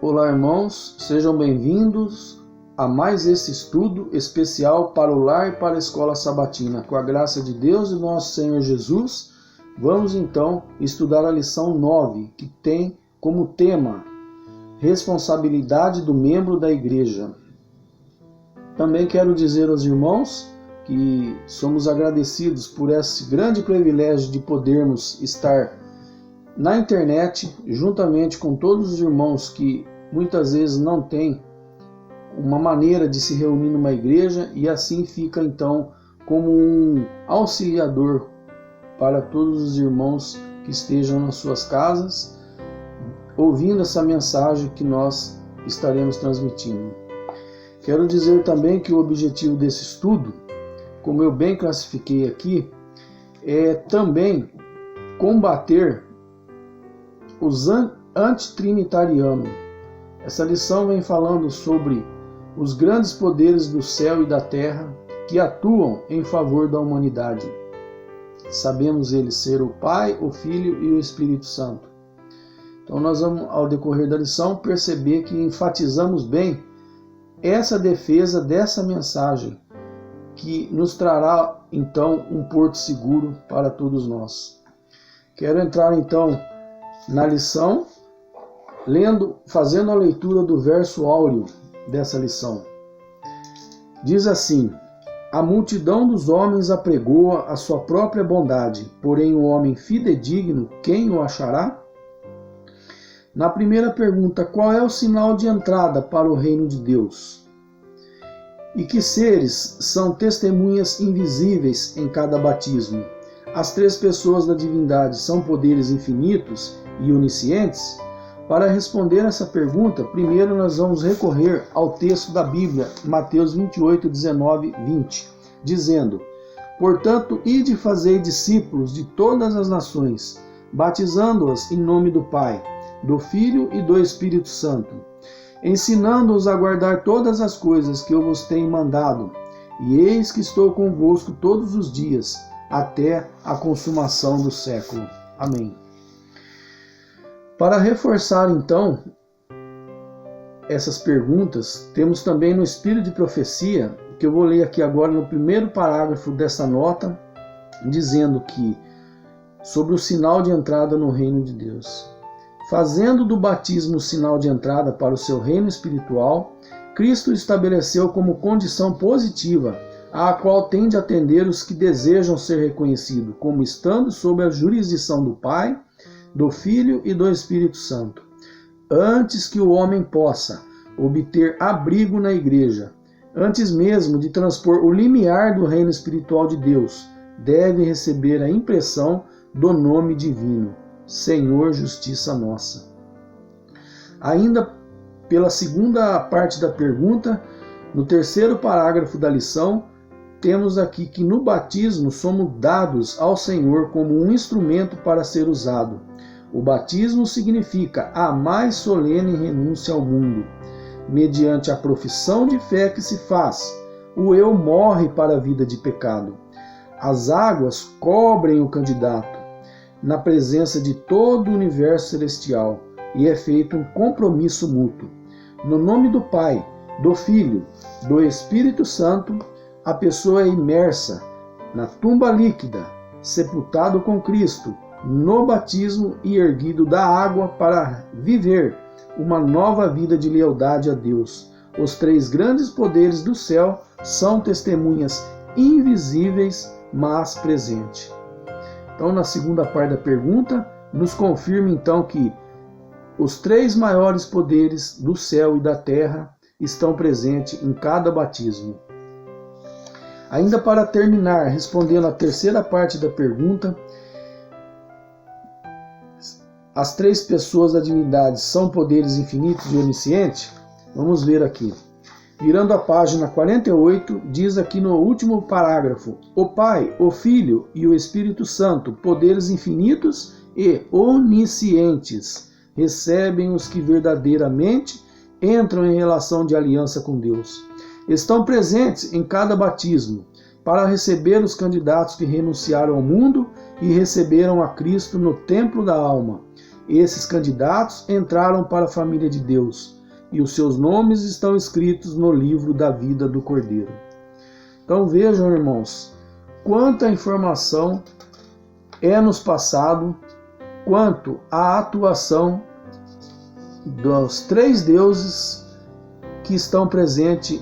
Olá, irmãos, sejam bem-vindos a mais esse estudo especial para o lar e para a escola sabatina. Com a graça de Deus e nosso Senhor Jesus, vamos então estudar a lição 9, que tem como tema responsabilidade do membro da igreja. Também quero dizer aos irmãos que somos agradecidos por esse grande privilégio de podermos estar na internet, juntamente com todos os irmãos que muitas vezes não têm uma maneira de se reunir numa igreja, e assim fica então como um auxiliador para todos os irmãos que estejam nas suas casas, ouvindo essa mensagem que nós estaremos transmitindo. Quero dizer também que o objetivo desse estudo, como eu bem classifiquei aqui, é também combater os antitrinitarianos. Essa lição vem falando sobre os grandes poderes do céu e da terra que atuam em favor da humanidade. Sabemos eles ser o Pai, o Filho e o Espírito Santo. Então nós vamos, ao decorrer da lição, perceber que enfatizamos bem essa defesa dessa mensagem, que nos trará então um porto seguro para todos nós. Quero entrar então na lição, fazendo a leitura do verso áureo dessa lição. Diz assim: a multidão dos homens apregoa a sua própria bondade, porém o homem fidedigno, quem o achará? Na primeira pergunta, qual é o sinal de entrada para o reino de Deus? E que seres são testemunhas invisíveis em cada batismo? As três pessoas da divindade são poderes infinitos e oniscientes? Para responder essa pergunta, primeiro nós vamos recorrer ao texto da Bíblia, Mateus 28, 19, 20, dizendo: portanto, ide e fazei discípulos de todas as nações, batizando-os em nome do Pai, do Filho e do Espírito Santo, ensinando-os a guardar todas as coisas que eu vos tenho mandado, e eis que estou convosco todos os dias, até a consumação do século. Amém. Para reforçar então essas perguntas, temos também no Espírito de Profecia, que eu vou ler aqui agora no primeiro parágrafo dessa nota, dizendo que sobre o sinal de entrada no reino de Deus. Fazendo do batismo o sinal de entrada para o seu reino espiritual, Cristo estabeleceu como condição positiva à qual tem de atender os que desejam ser reconhecidos como estando sob a jurisdição do Pai, do Filho e do Espírito Santo. Antes que o homem possa obter abrigo na igreja, antes mesmo de transpor o limiar do reino espiritual de Deus, deve receber a impressão do nome divino, Senhor, justiça nossa. Ainda pela segunda parte da pergunta, no terceiro parágrafo da lição, temos aqui que no batismo somos dados ao Senhor como um instrumento para ser usado. O batismo significa a mais solene renúncia ao mundo. Mediante a profissão de fé que se faz, o eu morre para a vida de pecado. As águas cobrem o candidato na presença de todo o universo celestial, e é feito um compromisso mútuo. No nome do Pai, do Filho, do Espírito Santo, a pessoa é imersa na tumba líquida, sepultado com Cristo, no batismo e erguido da água para viver uma nova vida de lealdade a Deus. Os três grandes poderes do céu são testemunhas invisíveis, mas presentes. Então, na segunda parte da pergunta, nos confirma então que os três maiores poderes do céu e da terra estão presentes em cada batismo. Ainda para terminar, respondendo a terceira parte da pergunta, as três pessoas da divindade são poderes infinitos e oniscientes? Vamos ver aqui. Virando a página 48, diz aqui no último parágrafo: o Pai, o Filho e o Espírito Santo, poderes infinitos e oniscientes, recebem os que verdadeiramente entram em relação de aliança com Deus. Estão presentes em cada batismo, para receber os candidatos que renunciaram ao mundo e receberam a Cristo no templo da alma. Esses candidatos entraram para a família de Deus e os seus nomes estão escritos no livro da vida do Cordeiro. Então vejam, irmãos, quanta informação é nos passado quanto à atuação dos três deuses que estão presentes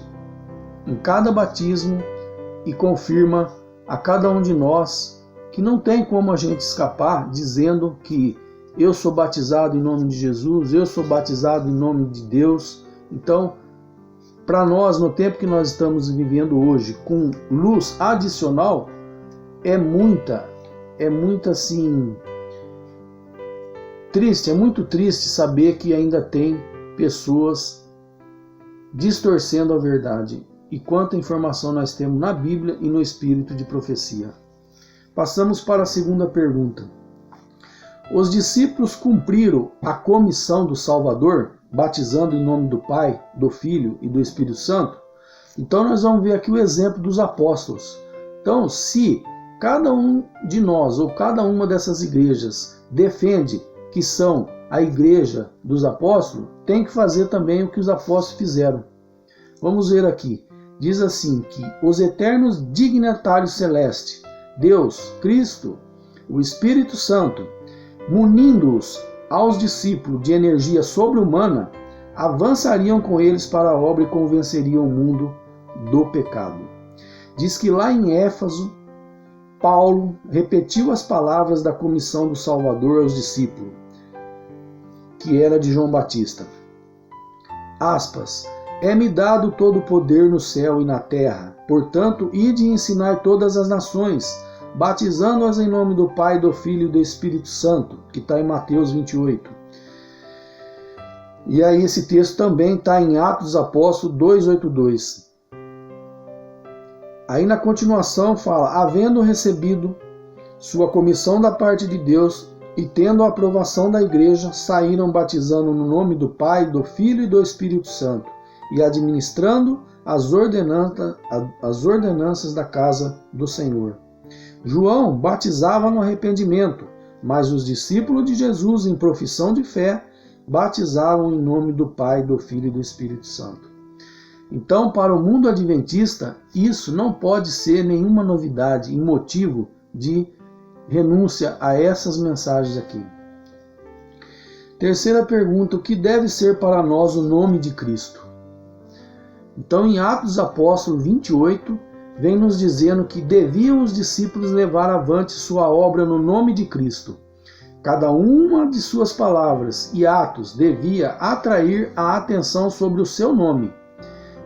em cada batismo e confirma a cada um de nós que não tem como a gente escapar dizendo que eu sou batizado em nome de Jesus, eu sou batizado em nome de Deus. Então, para nós, no tempo que nós estamos vivendo hoje, com luz adicional, é muito assim, triste, é muito triste saber que ainda tem pessoas distorcendo a verdade. E quanta informação nós temos na Bíblia e no espírito de profecia. Passamos para a segunda pergunta. Os discípulos cumpriram a comissão do Salvador, batizando em nome do Pai, do Filho e do Espírito Santo? Então nós vamos ver aqui o exemplo dos apóstolos. Então, se cada um de nós ou cada uma dessas igrejas defende que são a igreja dos apóstolos, tem que fazer também o que os apóstolos fizeram. Vamos ver aqui. Diz assim que os eternos dignatários celestes, Deus, Cristo, o Espírito Santo, munindo-os aos discípulos de energia sobre-humana, avançariam com eles para a obra e convenceriam o mundo do pecado. Diz que lá em Éfeso, Paulo repetiu as palavras da comissão do Salvador aos discípulos, que era de João Batista. Aspas. É-me dado todo o poder no céu e na terra. Portanto, ide e ensinai todas as nações, batizando-as em nome do Pai, do Filho e do Espírito Santo, que está em Mateus 28. E aí esse texto também está em Atos dos Apóstolos 2:8-2. Aí na continuação fala, havendo recebido sua comissão da parte de Deus e tendo a aprovação da igreja, saíram batizando no nome do Pai, do Filho e do Espírito Santo, e administrando as ordenanças da casa do Senhor. João batizava no arrependimento, mas os discípulos de Jesus, em profissão de fé, batizavam em nome do Pai, do Filho e do Espírito Santo. Então, para o mundo adventista, isso não pode ser nenhuma novidade e motivo de renúncia a essas mensagens aqui. Terceira pergunta, o que deve ser para nós o nome de Cristo? Então, em Atos dos Apóstolos 28, vem nos dizendo que deviam os discípulos levar avante sua obra no nome de Cristo. Cada uma de suas palavras e atos devia atrair a atenção sobre o seu nome,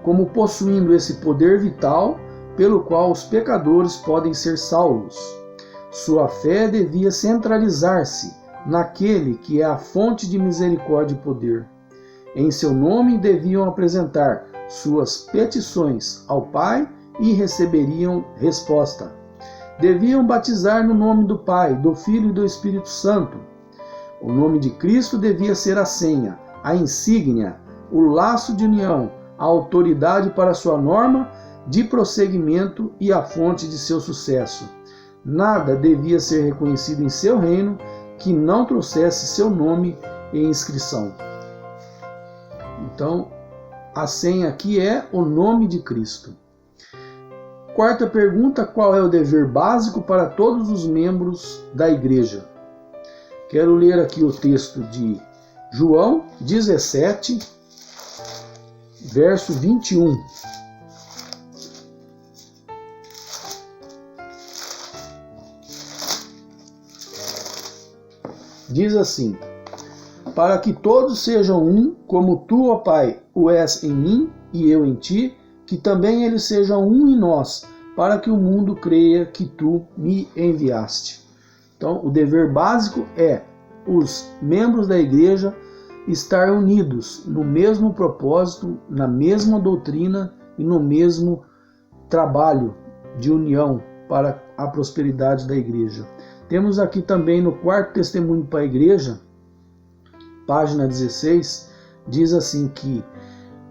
como possuindo esse poder vital pelo qual os pecadores podem ser salvos. Sua fé devia centralizar-se naquele que é a fonte de misericórdia e poder. Em seu nome deviam apresentar suas petições ao Pai e receberiam resposta. Deviam batizar no nome do Pai, do Filho e do Espírito Santo. O nome de Cristo devia ser a senha, a insígnia, o laço de união, a autoridade para sua norma de prosseguimento e a fonte de seu sucesso. Nada devia ser reconhecido em seu reino que não trouxesse seu nome em inscrição. Então, a senha aqui é o nome de Cristo. Quarta pergunta, qual é o dever básico para todos os membros da igreja? Quero ler aqui o texto de João 17, verso 21. Diz assim: para que todos sejam um, como tu, ó Pai, o és em mim e eu em ti, que também eles sejam um em nós, para que o mundo creia que tu me enviaste. Então, o dever básico é os membros da igreja estar unidos no mesmo propósito, na mesma doutrina e no mesmo trabalho de união para a prosperidade da igreja. Temos aqui também no quarto testemunho para a igreja, página 16, diz assim que,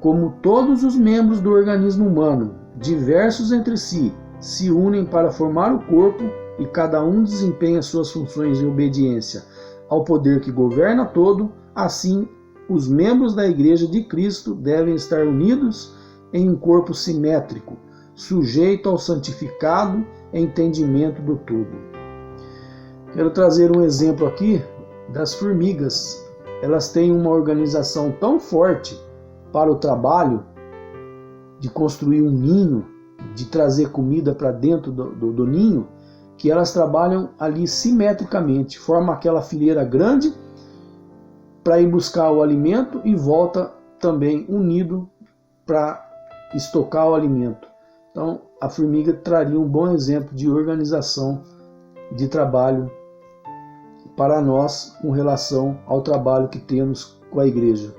como todos os membros do organismo humano, diversos entre si, se unem para formar o corpo e cada um desempenha suas funções em obediência ao poder que governa todo, assim os membros da Igreja de Cristo devem estar unidos em um corpo simétrico, sujeito ao santificado entendimento do todo. Quero trazer um exemplo aqui das formigas. Elas têm uma organização tão forte para o trabalho de construir um ninho, de trazer comida para dentro do ninho, que elas trabalham ali simetricamente, formam aquela fileira grande para ir buscar o alimento e volta também unido para estocar o alimento. Então, a formiga traria um bom exemplo de organização de trabalho para nós com relação ao trabalho que temos com a igreja.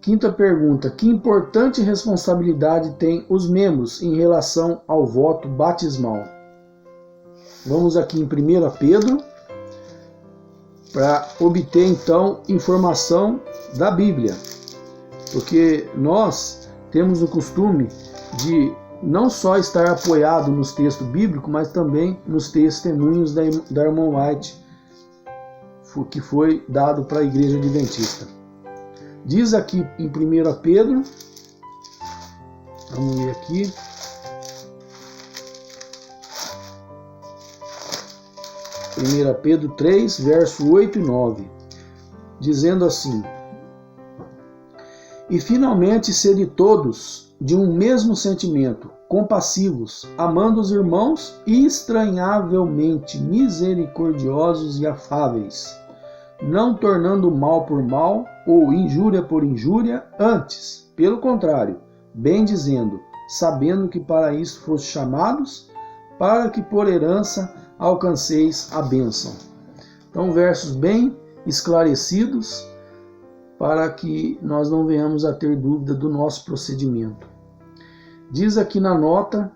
Quinta pergunta: que importante responsabilidade têm os membros em relação ao voto batismal? Vamos aqui em 1 Pedro para obter então informação da Bíblia, porque nós temos o costume de não só estar apoiado nos textos bíblicos, mas também nos testemunhos da irmã White, que foi dado para a Igreja Adventista. Diz aqui em 1 Pedro, vamos ler aqui, Pedro 3, verso 8 e 9, dizendo assim: e finalmente sede todos de um mesmo sentimento, compassivos, amando os irmãos e estranhavelmente misericordiosos e afáveis, não tornando mal por mal ou injúria por injúria, antes, pelo contrário, bem dizendo, sabendo que para isso foste chamados, para que por herança alcanceis a bênção. Então, versos bem esclarecidos para que nós não venhamos a ter dúvida do nosso procedimento. Diz aqui na nota,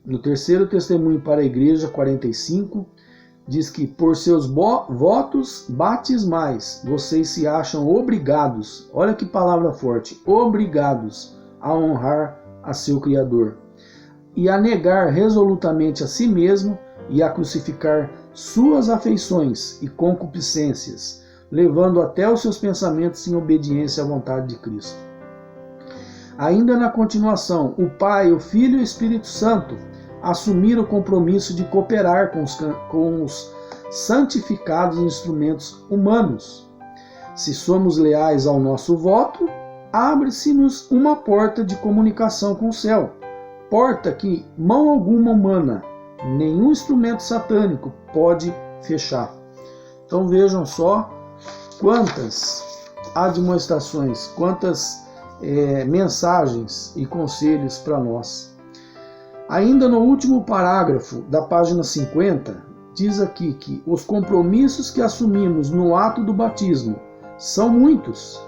no terceiro testemunho para a igreja, 45, diz que por seus votos batismais vocês se acham obrigados, olha que palavra forte, obrigados a honrar a seu Criador e a negar resolutamente a si mesmo e a crucificar suas afeições e concupiscências, levando até os seus pensamentos em obediência à vontade de Cristo. Ainda na continuação, o Pai, o Filho e o Espírito Santo assumiram o compromisso de cooperar com os santificados instrumentos humanos. Se somos leais ao nosso voto, abre-se-nos uma porta de comunicação com o céu, porta que mão alguma humana, nenhum instrumento satânico pode fechar. Então vejam só quantas admoestações, quantas mensagens e conselhos para nós. Ainda no último parágrafo da página 50, diz aqui que os compromissos que assumimos no ato do batismo são muitos.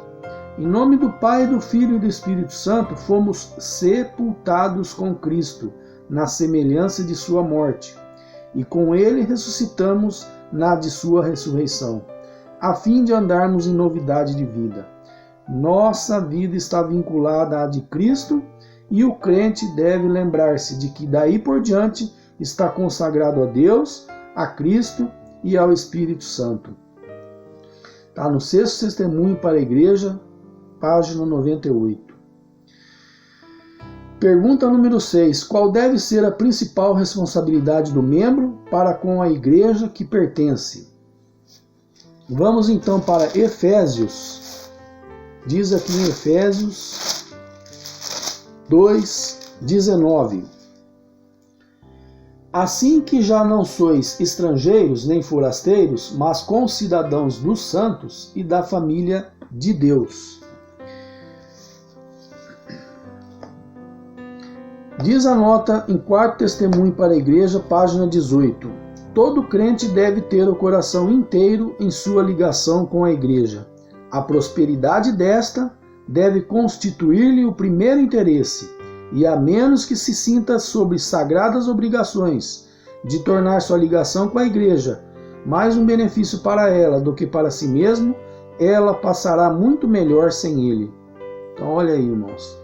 Em nome do Pai, do Filho e do Espírito Santo, fomos sepultados com Cristo na semelhança de sua morte, e com ele ressuscitamos na de sua ressurreição, a fim de andarmos em novidade de vida. Nossa vida está vinculada à de Cristo, e o crente deve lembrar-se de que daí por diante está consagrado a Deus, a Cristo e ao Espírito Santo. Está no sexto testemunho para a igreja, página 98. Pergunta número 6. Qual deve ser a principal responsabilidade do membro para com a igreja que pertence? Vamos então para Efésios. Diz aqui em Efésios 2:19. Assim que já não sois estrangeiros nem forasteiros, mas concidadãos dos santos e da família de Deus. Diz a nota em quarto testemunho para a igreja, página 18. Todo crente deve ter o coração inteiro em sua ligação com a igreja. A prosperidade desta deve constituir-lhe o primeiro interesse, e a menos que se sinta sob sagradas obrigações de tornar sua ligação com a igreja mais um benefício para ela do que para si mesmo, ela passará muito melhor sem ele. Então olha aí, irmãos.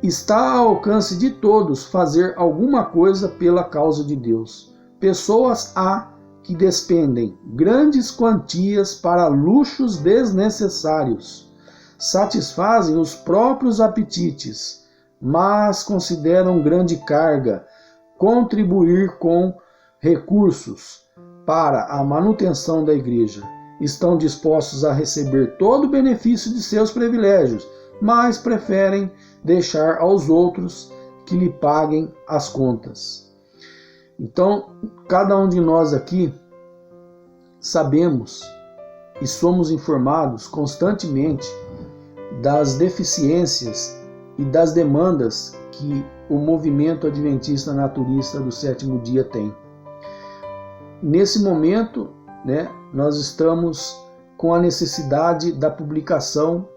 Está ao alcance de todos fazer alguma coisa pela causa de Deus. Pessoas há que despendem grandes quantias para luxos desnecessários, satisfazem os próprios apetites, mas consideram grande carga contribuir com recursos para a manutenção da igreja. Estão dispostos a receber todo o benefício de seus privilégios, mas preferem deixar aos outros que lhe paguem as contas. Então, cada um de nós aqui sabemos e somos informados constantemente das deficiências e das demandas que o movimento adventista naturista do sétimo dia tem. Nesse momento, nós estamos com a necessidade da publicação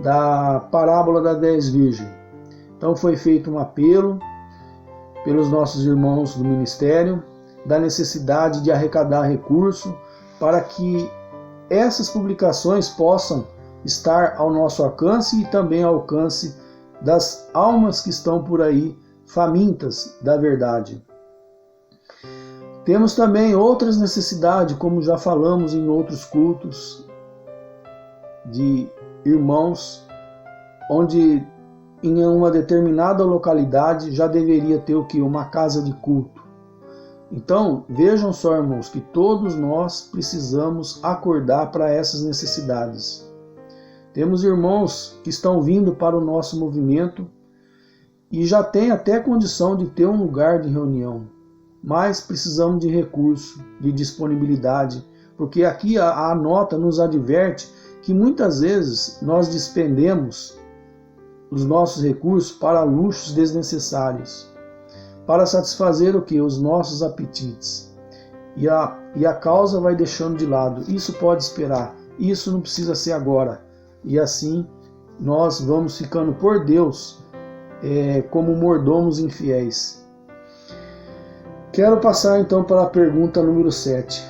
da parábola das 10 virgens. Então foi feito um apelo pelos nossos irmãos do ministério da necessidade de arrecadar recurso para que essas publicações possam estar ao nosso alcance e também ao alcance das almas que estão por aí famintas da verdade. Temos também outras necessidades, como já falamos em outros cultos, de irmãos, onde em uma determinada localidade já deveria ter o que? Uma casa de culto. Então, vejam só, irmãos, que todos nós precisamos acordar para essas necessidades. Temos irmãos que estão vindo para o nosso movimento e já têm até condição de ter um lugar de reunião, mas precisamos de recurso, de disponibilidade, porque aqui a nota nos adverte que muitas vezes nós despendemos os nossos recursos para luxos desnecessários, para satisfazer o que? Os nossos apetites. E a causa vai deixando de lado. Isso pode esperar, isso não precisa ser agora. E assim nós vamos ficando por Deus como mordomos infiéis. Quero passar então para a pergunta número 7.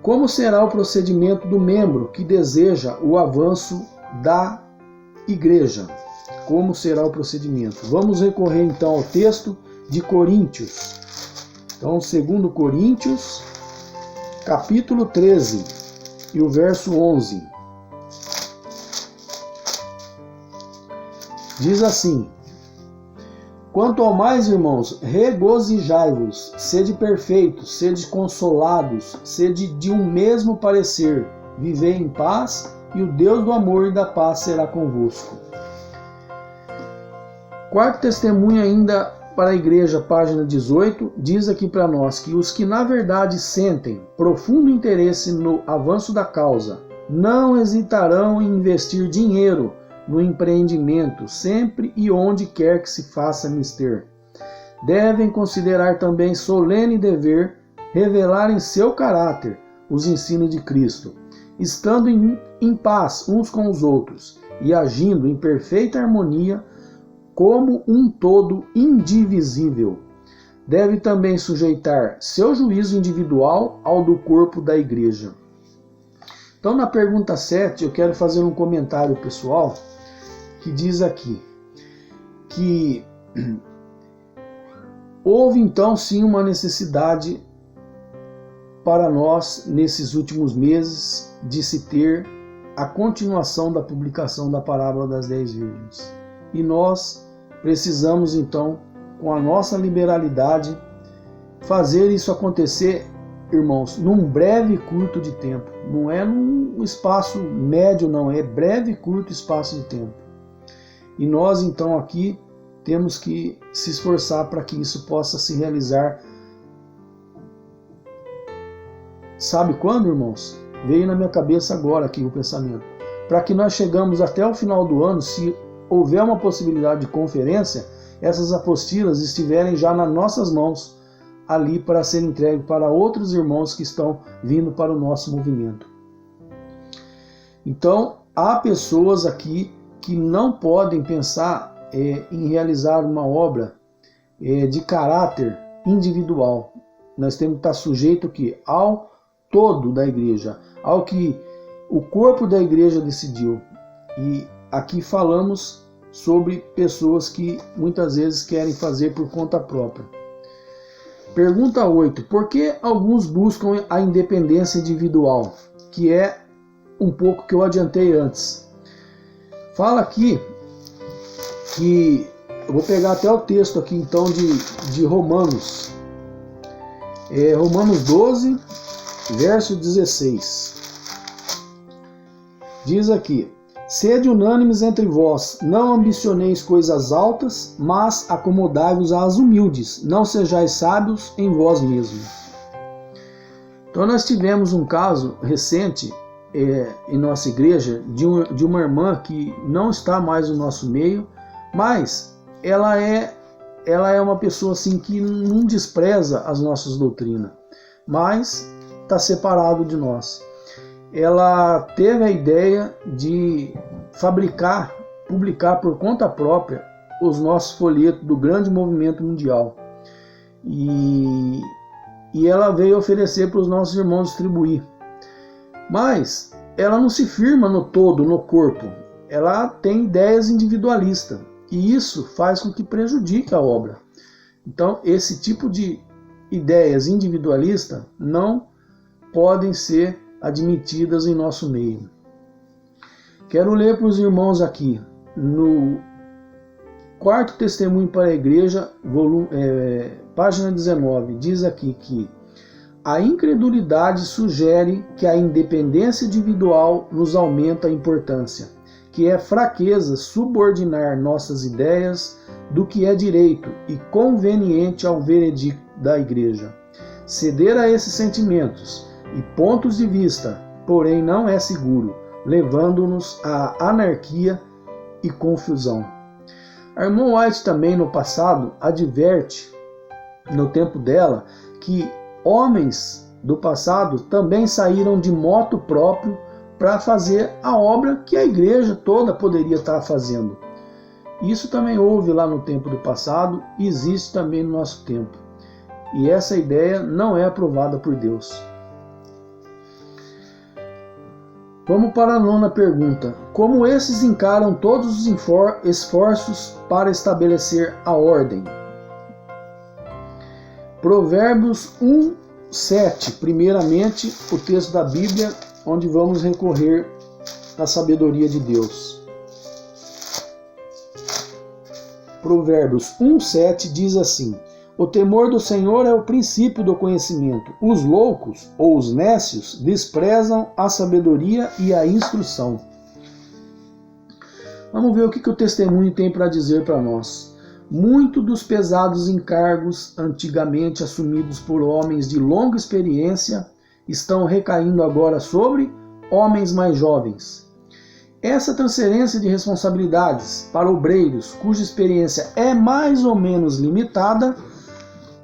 Como será o procedimento do membro que deseja o avanço da igreja? Como será o procedimento? Vamos recorrer então ao texto de Coríntios. Então, 2 Coríntios, capítulo 13 e o verso 11. Diz assim: Quanto ao mais, irmãos, regozijai-vos, sede perfeitos, sede consolados, sede de um mesmo parecer, vivei em paz, e o Deus do amor e da paz será convosco. Quarto testemunho ainda para a igreja, página 18, diz aqui para nós que os que na verdade sentem profundo interesse no avanço da causa, não hesitarão em investir dinheiro no empreendimento, sempre e onde quer que se faça mister. Devem considerar também solene dever revelar em seu caráter os ensinos de Cristo, estando em paz uns com os outros e agindo em perfeita harmonia como um todo indivisível. Deve também sujeitar seu juízo individual ao do corpo da igreja. Então, na pergunta 7, eu quero fazer um comentário pessoal que diz aqui que houve então sim uma necessidade para nós, nesses últimos meses, de se ter a continuação da publicação da parábola das 10 virgens. E nós precisamos então, com a nossa liberalidade, fazer isso acontecer, irmãos, num breve e curto de tempo. Não é num espaço médio, não, é breve e curto espaço de tempo. E nós então aqui temos que se esforçar para que isso possa se realizar. Sabe quando, irmãos? Veio na minha cabeça agora aqui o pensamento. Para que nós chegamos até o final do ano, se houver uma possibilidade de conferência, essas apostilas estiverem já nas nossas mãos, ali para ser entregue para outros irmãos que estão vindo para o nosso movimento. Então, há pessoas aqui que não podem pensar em realizar uma obra de caráter individual. Nós temos que estar sujeito ao todo da igreja, ao que o corpo da igreja decidiu. E aqui falamos sobre pessoas que muitas vezes querem fazer por conta própria. Pergunta 8. Por que alguns buscam a independência individual? Que é um pouco que eu adiantei antes. Fala aqui que... Eu vou pegar até o texto aqui então de Romanos. Romanos 12, verso 16. Diz aqui: sede unânimes entre vós, não ambicioneis coisas altas, mas acomodai-vos às humildes, não sejais sábios em vós mesmos. Então nós tivemos um caso recente em nossa igreja de uma irmã que não está mais no nosso meio, mas ela é uma pessoa assim que não despreza as nossas doutrinas, mas está separado de nós. Ela teve a ideia de publicar por conta própria os nossos folhetos do grande movimento mundial. E ela veio oferecer para os nossos irmãos distribuir. Mas ela não se firma no todo, no corpo. Ela tem ideias individualistas. E isso faz com que prejudique a obra. Então, esse tipo de ideias individualistas não podem ser admitidas em nosso meio. Quero ler para os irmãos aqui, no Quarto Testemunho para a Igreja, página 19, diz aqui que a incredulidade sugere que a independência individual nos aumenta a importância, que é fraqueza subordinar nossas ideias do que é direito e conveniente ao veredicto da Igreja. Ceder a esses sentimentos e pontos de vista, porém, não é seguro, levando-nos à anarquia e confusão. A irmã White também, no passado, adverte, no tempo dela, que homens do passado também saíram de moto próprio para fazer a obra que a igreja toda poderia estar fazendo. Isso também houve lá no tempo do passado e existe também no nosso tempo. E essa ideia não é aprovada por Deus. Vamos para a 9ª pergunta. Como esses encaram todos os esforços para estabelecer a ordem? Provérbios 1:7, primeiramente o texto da Bíblia, onde vamos recorrer à sabedoria de Deus. Provérbios 1:7 diz assim: o temor do Senhor é o princípio do conhecimento. Os loucos ou os nécios desprezam a sabedoria e a instrução. Vamos ver o que o testemunho tem para dizer para nós. Muito dos pesados encargos antigamente assumidos por homens de longa experiência estão recaindo agora sobre homens mais jovens. Essa transferência de responsabilidades para obreiros cuja experiência é mais ou menos limitada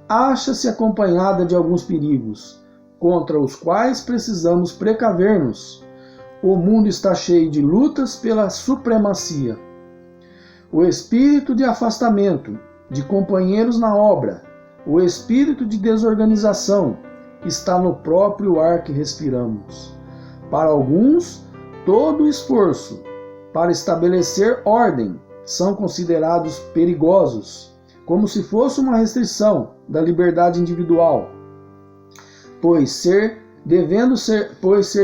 acha-se acompanhada de alguns perigos, contra os quais precisamos precaver-nos. O mundo está cheio de lutas pela supremacia. O espírito de afastamento de companheiros na obra, o espírito de desorganização, está no próprio ar que respiramos. Para alguns, todo o esforço para estabelecer ordem são considerados perigosos, como se fosse uma restrição da liberdade individual, pois ser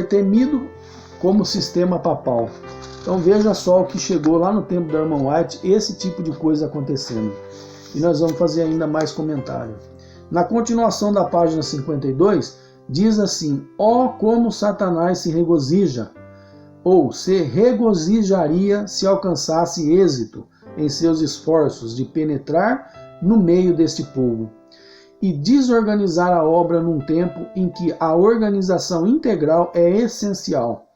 temido como sistema papal. Então veja só o que chegou lá no tempo da irmã White, esse tipo de coisa acontecendo. E nós vamos fazer ainda mais comentário. Na continuação da página 52, diz assim: ó, como Satanás se regozija, ou se regozijaria se alcançasse êxito em seus esforços de penetrar no meio deste povo e desorganizar a obra num tempo em que a organização integral é essencial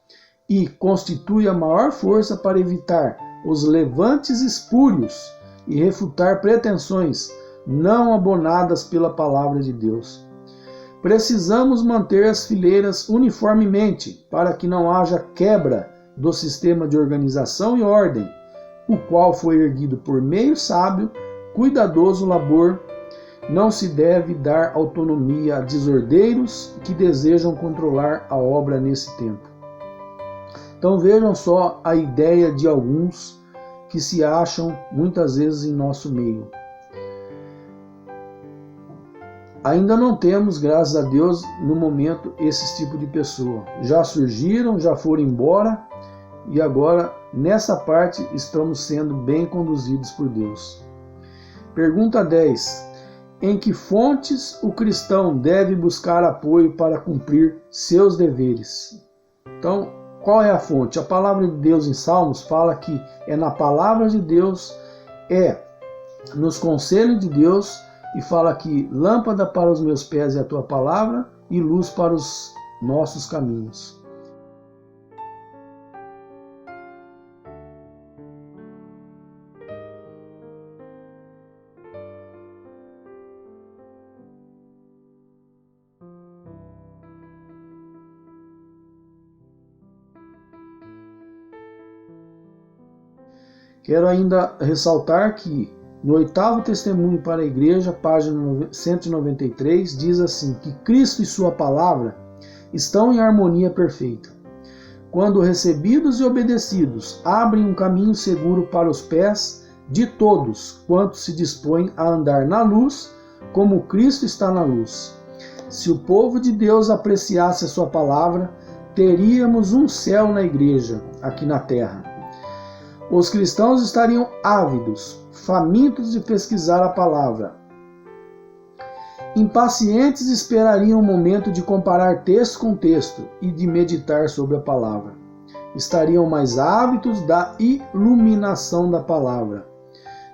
e constitui a maior força para evitar os levantes espúrios e refutar pretensões não abonadas pela palavra de Deus. Precisamos manter as fileiras uniformemente para que não haja quebra do sistema de organização e ordem, o qual foi erguido por meio sábio, cuidadoso labor. Não se deve dar autonomia a desordeiros que desejam controlar a obra nesse tempo. Então vejam só a ideia de alguns que se acham muitas vezes em nosso meio. Ainda não temos, graças a Deus, no momento, esse tipo de pessoa. Já surgiram, já foram embora e agora, nessa parte, estamos sendo bem conduzidos por Deus. Pergunta 10. Em que fontes o cristão deve buscar apoio para cumprir seus deveres? Então, qual é a fonte? A palavra de Deus em Salmos fala que é na palavra de Deus, é nos conselhos de Deus, e fala que lâmpada para os meus pés é a tua palavra e luz para os nossos caminhos. Quero ainda ressaltar que no 8º Testemunho para a Igreja, página 193, diz assim, que Cristo e sua palavra estão em harmonia perfeita. Quando recebidos e obedecidos, abrem um caminho seguro para os pés de todos quantos se dispõem a andar na luz, como Cristo está na luz. Se o povo de Deus apreciasse a sua palavra, teríamos um céu na igreja, aqui na terra. Os cristãos estariam ávidos, famintos de pesquisar a palavra. Impacientes esperariam o momento de comparar texto com texto e de meditar sobre a palavra. Estariam mais ávidos da iluminação da palavra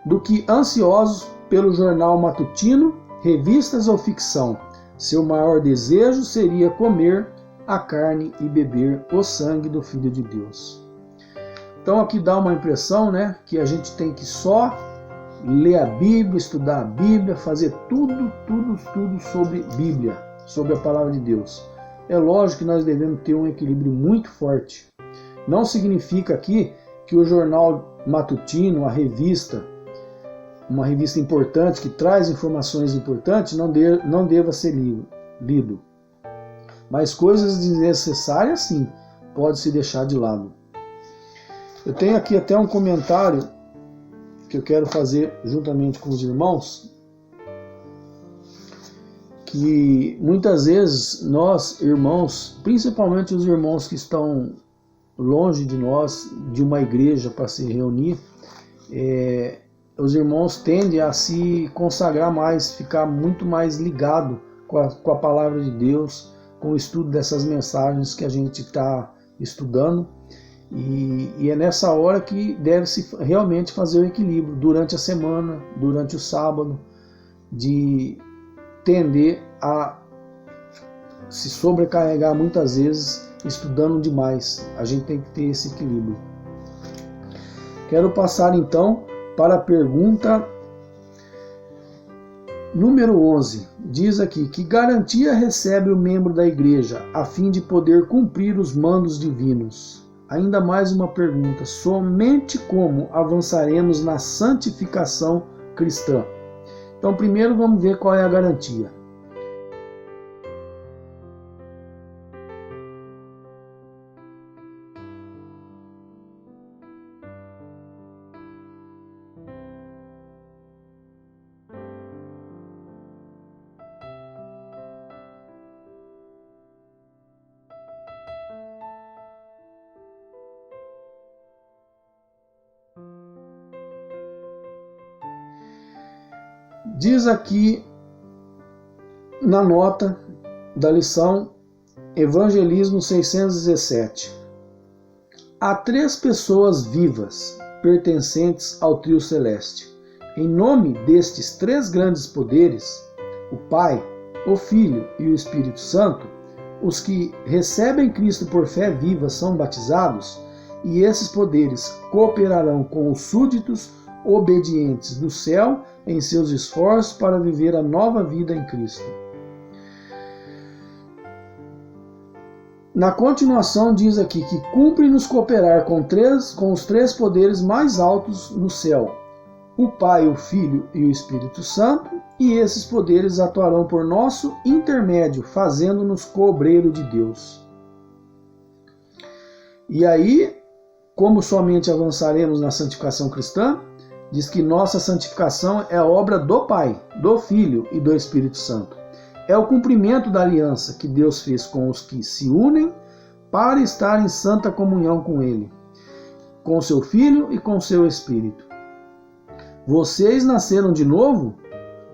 do que ansiosos pelo jornal matutino, revistas ou ficção. Seu maior desejo seria comer a carne e beber o sangue do Filho de Deus. Então aqui dá uma impressão, né, que a gente tem que só ler a Bíblia, estudar a Bíblia, fazer tudo sobre Bíblia, sobre a palavra de Deus. É lógico que nós devemos ter um equilíbrio muito forte. Não significa aqui que o jornal matutino, a revista, uma revista importante que traz informações importantes, não deva ser lido. Mas coisas desnecessárias, sim, pode-se deixar de lado. Eu tenho aqui até um comentário que eu quero fazer juntamente com os irmãos, que muitas vezes nós, irmãos, principalmente os irmãos que estão longe de nós, de uma igreja para se reunir, os irmãos tendem a se consagrar mais, ficar muito mais ligado com a palavra de Deus, com o estudo dessas mensagens que a gente está estudando. E é nessa hora que deve-se realmente fazer o equilíbrio durante a semana, durante o sábado, de tender a se sobrecarregar muitas vezes estudando demais. A gente tem que ter esse equilíbrio. Quero passar então para a pergunta número 11. Diz aqui, que garantia recebe o membro da igreja a fim de poder cumprir os mandos divinos? Ainda mais uma pergunta, somente como avançaremos na santificação cristã? Então primeiro vamos ver qual é a garantia. Diz aqui na nota da lição Evangelismo 617. Há 3 pessoas vivas pertencentes ao trio celeste. Em nome destes 3 grandes poderes, o Pai, o Filho e o Espírito Santo, os que recebem Cristo por fé viva são batizados, e esses poderes cooperarão com os súditos obedientes do céu em seus esforços para viver a nova vida em Cristo. Na continuação diz aqui que cumpre-nos cooperar com os 3 poderes mais altos no céu, o Pai, o Filho e o Espírito Santo, e esses poderes atuarão por nosso intermédio, fazendo-nos co-obreiro de Deus. E aí, como somente avançaremos na santificação cristã? Diz que nossa santificação é a obra do Pai, do Filho e do Espírito Santo. É o cumprimento da aliança que Deus fez com os que se unem para estar em santa comunhão com Ele, com seu Filho e com seu Espírito. Vocês nasceram de novo?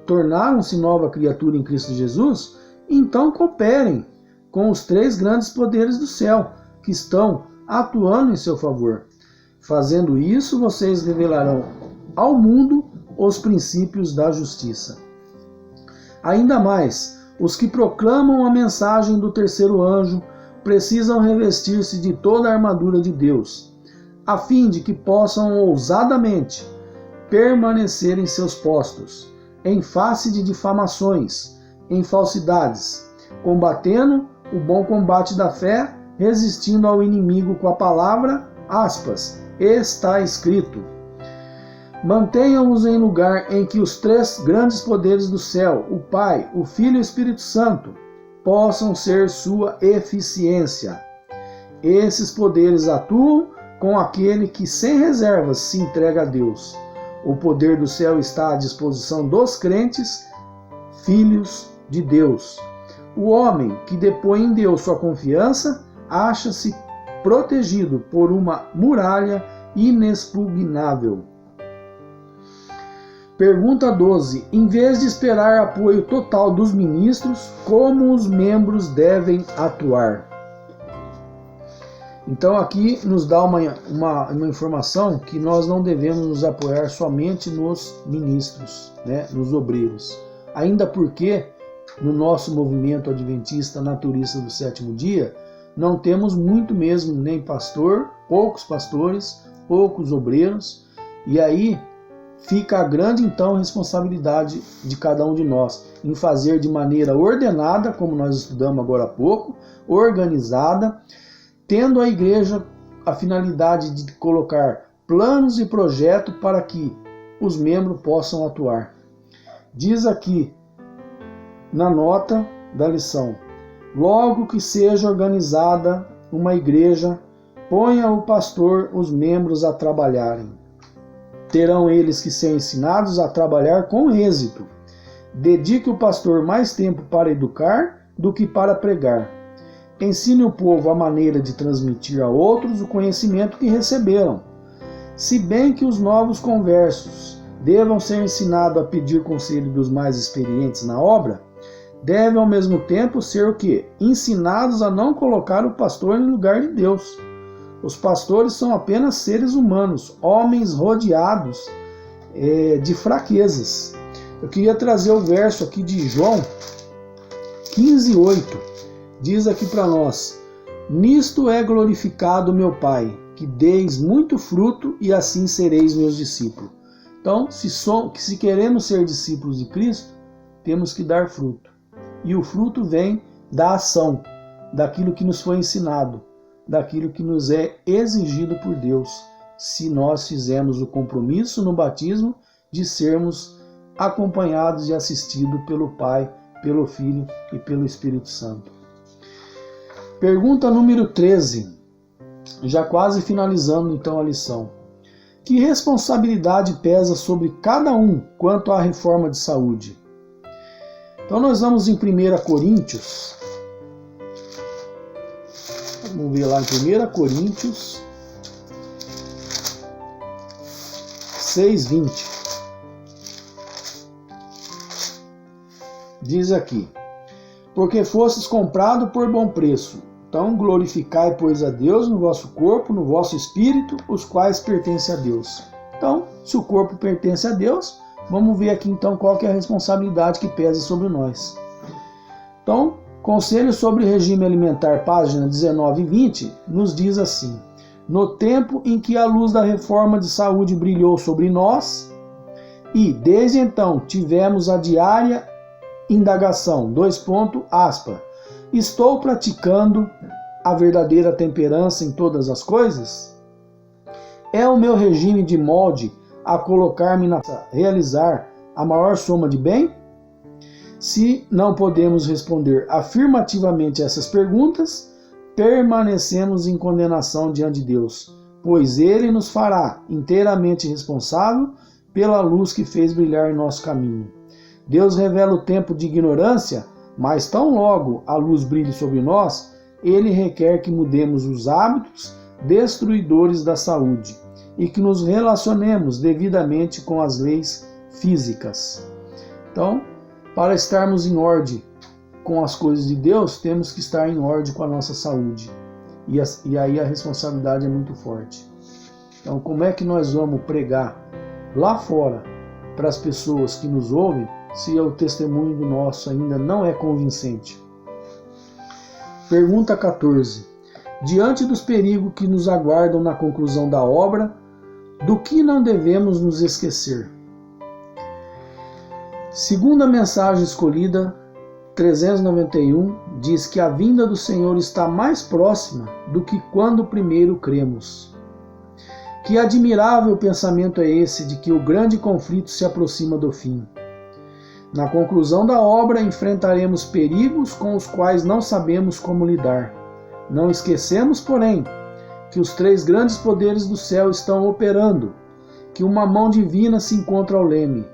Tornaram-se nova criatura em Cristo Jesus? Então cooperem com os 3 grandes poderes do céu, que estão atuando em seu favor. Fazendo isso, vocês revelarão ao mundo os princípios da justiça. Ainda mais, os que proclamam a mensagem do terceiro anjo precisam revestir-se de toda a armadura de Deus, a fim de que possam ousadamente permanecer em seus postos, em face de difamações, em falsidades, combatendo o bom combate da fé, resistindo ao inimigo com a palavra, está escrito. Mantenham-os em lugar em que os 3 grandes poderes do céu, o Pai, o Filho e o Espírito Santo, possam ser sua eficiência. Esses poderes atuam com aquele que sem reservas se entrega a Deus. O poder do céu está à disposição dos crentes, filhos de Deus. O homem que depõe em Deus sua confiança acha-se protegido por uma muralha inexpugnável. Pergunta 12. Em vez de esperar apoio total dos ministros, como os membros devem atuar? Então aqui nos dá uma informação que nós não devemos nos apoiar somente nos ministros, nos obreiros. Ainda porque no nosso movimento adventista naturista do 7º dia, não temos muito mesmo nem pastor, poucos pastores, poucos obreiros, e aí fica a grande, então, responsabilidade de cada um de nós em fazer de maneira ordenada, como nós estudamos agora há pouco, organizada, tendo a igreja a finalidade de colocar planos e projetos para que os membros possam atuar. Diz aqui na nota da lição: logo que seja organizada uma igreja, ponha o pastor os membros a trabalharem. Terão eles que ser ensinados a trabalhar com êxito. Dedique o pastor mais tempo para educar do que para pregar. Ensine o povo a maneira de transmitir a outros o conhecimento que receberam. Se bem que os novos conversos devam ser ensinados a pedir conselho dos mais experientes na obra, devem ao mesmo tempo ser o quê? Ensinados a não colocar o pastor no lugar de Deus. Os pastores são apenas seres humanos, homens rodeados de fraquezas. Eu queria trazer o verso aqui de João 15:8. Diz aqui para nós: nisto é glorificado meu Pai, que deis muito fruto e assim sereis meus discípulos. Então, se queremos ser discípulos de Cristo, temos que dar fruto. E o fruto vem da ação, daquilo que nos foi ensinado, daquilo que nos é exigido por Deus, se nós fizermos o compromisso no batismo de sermos acompanhados e assistidos pelo Pai, pelo Filho e pelo Espírito Santo. Pergunta número 13, já quase finalizando então a lição. Que responsabilidade pesa sobre cada um quanto à reforma de saúde? Então nós vamos em 1 Coríntios. Vamos ver lá em 1 Coríntios 6:20. Diz aqui: porque fostes comprado por bom preço. Então glorificai, pois, a Deus no vosso corpo, no vosso espírito, os quais pertencem a Deus. Então, se o corpo pertence a Deus, vamos ver aqui então qual que é a responsabilidade que pesa sobre nós. Então, Conselho sobre Regime Alimentar, página 19 e 20, nos diz assim: no tempo em que a luz da reforma de saúde brilhou sobre nós, e desde então tivemos a diária indagação, estou praticando a verdadeira temperança em todas as coisas? É o meu regime de molde a colocar-me a realizar a maior soma de bem? Se não podemos responder afirmativamente a essas perguntas, permanecemos em condenação diante de Deus, pois Ele nos fará inteiramente responsável pela luz que fez brilhar em nosso caminho. Deus revela o tempo de ignorância Mas tão logo a luz brilhe sobre nós, ele requer que mudemos os hábitos destruidores da saúde e que nos relacionemos devidamente com as leis físicas. Então, para estarmos em ordem com as coisas de Deus, temos que estar em ordem com a nossa saúde. E aí a responsabilidade é muito forte. Então, como é que nós vamos pregar lá fora para as pessoas que nos ouvem se o testemunho do nosso ainda não é convincente? Pergunta 14. Diante dos perigos que nos aguardam na conclusão da obra, do que não devemos nos esquecer? Segundo a mensagem escolhida, 391, diz que a vinda do Senhor está mais próxima do que quando primeiro cremos. Que admirável pensamento é esse de que o grande conflito se aproxima do fim. Na conclusão da obra, enfrentaremos perigos com os quais não sabemos como lidar. Não esquecemos, porém, que os 3 grandes poderes do céu estão operando, que uma mão divina se encontra ao leme,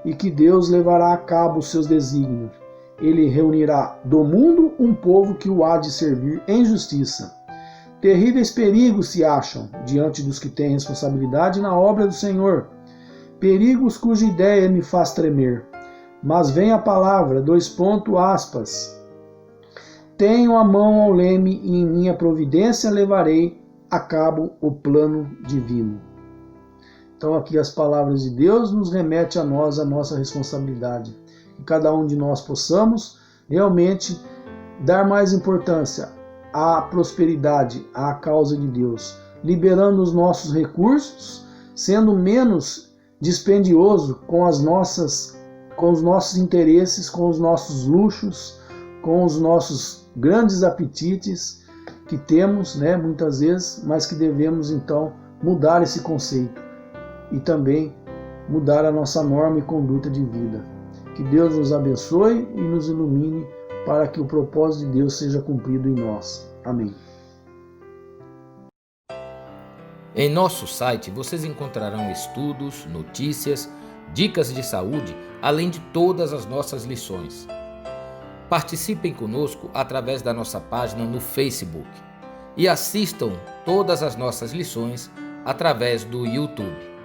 e que Deus levará a cabo os seus desígnios. Ele reunirá do mundo um povo que o há de servir em justiça. Terríveis perigos se acham diante dos que têm responsabilidade na obra do Senhor, perigos cuja ideia me faz tremer. Mas vem a palavra, : tenho a mão ao leme e em minha providência levarei a cabo o plano divino. Então aqui as palavras de Deus nos remetem a nós, a nossa responsabilidade. Que cada um de nós possamos realmente dar mais importância à prosperidade, à causa de Deus, liberando os nossos recursos, sendo menos dispendioso com os nossos interesses, com os nossos luxos, com os nossos grandes apetites que temos, muitas vezes, mas que devemos então mudar esse conceito e também mudar a nossa norma e conduta de vida. Que Deus nos abençoe e nos ilumine para que o propósito de Deus seja cumprido em nós. Amém. Em nosso site vocês encontrarão estudos, notícias, dicas de saúde, além de todas as nossas lições. Participem conosco através da nossa página no Facebook e assistam todas as nossas lições através do YouTube.